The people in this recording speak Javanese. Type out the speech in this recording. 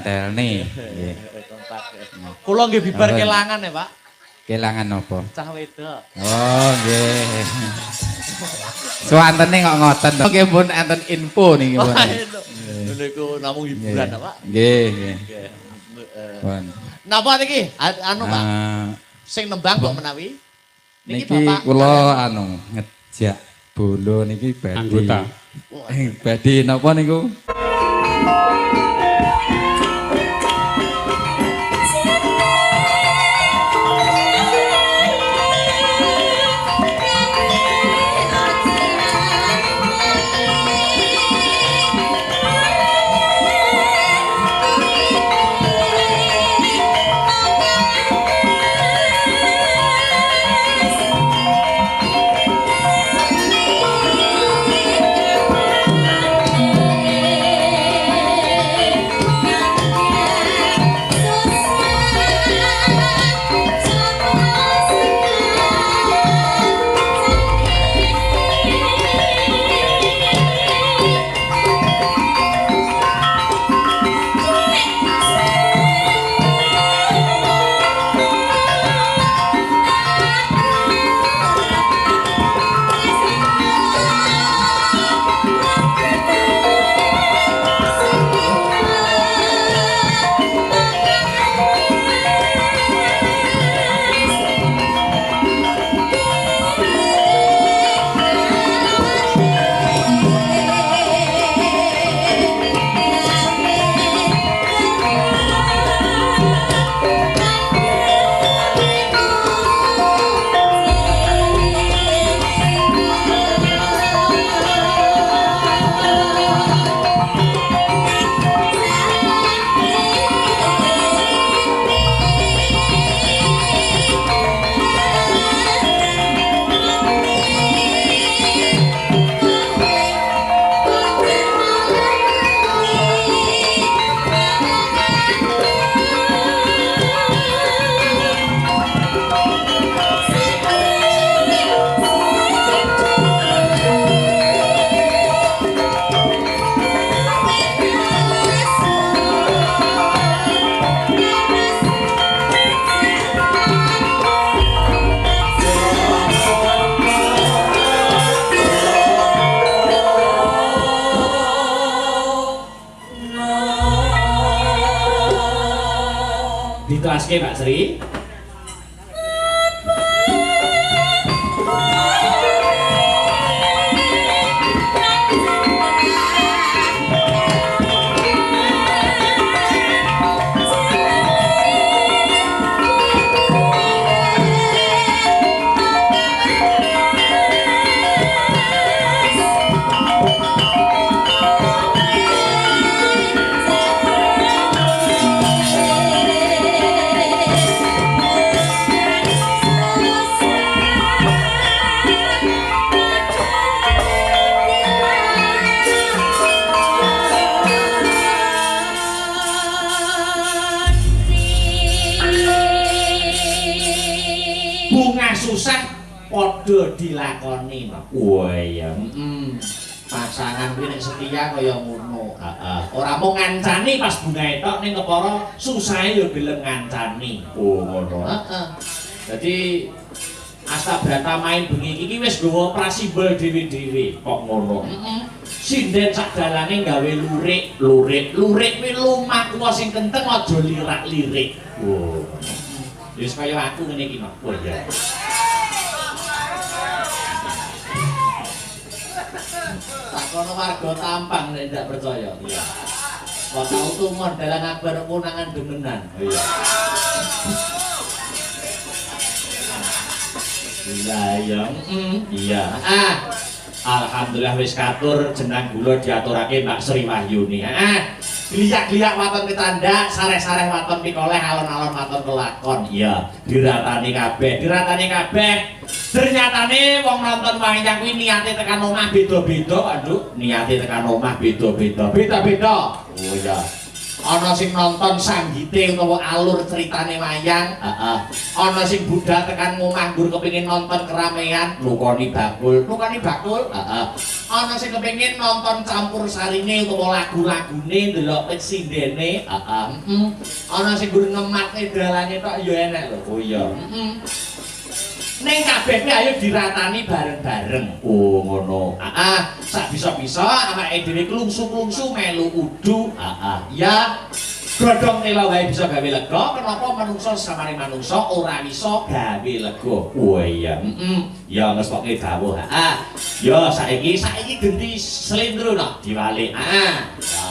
entelne. Nggih. Kula nggih bibar kelangan ya, Pak. Kelangan apa? Cah wedok. Oh, nggih. Suwantene kok ngoten to. Nggih pun enten info niki pun. Niku namung hiburan, Pak. Nggih, nggih. Pun. Napa niki? Anu, Pak. Sing nembang kok menawi? Niki kula anu ngejak bolo niki badhe. Anggota. Badhe napa niku? Dituaske Pak Sri. Bunga susah padha dilakoni, Pak. Wah iya. Pasangan kuwi nek setia kaya ngono. Ora mung ngancani pas bunga etok ning kepara susahe ya gelem ngancani. Oh ngono. Heeh. Dadi Astabrata main bengi iki wis nggawa prasimbol dhewe-dhewe. Kok ngono? Sinden sak dalane gawe lurik. Lurik kuwi lumak kuwi sing kenteng aja lirak-lirik. Oh. Wis kaya aku ngene iki, Mas. Oh iya. Takono warga Tampang nek ndak percaya. Iya. Kok tau tumon dalan akbar konangan demenan. Iya. Iya, iya. Alhamdulillah wis katur jeneng kula diaturake Mbak Sri Wahyuni. Gliyak-gliyak waton ketandak, sareh-sareh waton pikoleh, alon-alon waton kelakon. Iya, diratani kabeh, Ternyatane wong nonton wayang kuwi niate tekan omah beda-beda, Nduk. Niate tekan omah beda-beda. Beda-beda. Oh iya. ana sing nonton sanggite utawa alur ceritane wayang, heeh. Ana sing budal tekan ngomah nggur kepengin nonton keramaian, nukoni bakul, heeh. Ana sing kepengin nonton campur sarine utawa lagu-lagune ndelok pecindene, heeh. Ana sing nggur ngematne dalane tok ya enek lho. Oh iya. Ning kabeh kuwi ayo diratani bareng-bareng. Oh ngono. Heeh, sak bisa-bisa awake dhewe klungsu-klungsu melu udu. Heeh. Ya godhong tela wae bisa gawe lega, kenapa manungsa samare manungsa ora bisa gawe lega. Oh iya. Ya ngestokke dawuh. Heeh. Ya saiki genti slendro no diwalik. Heeh. Ya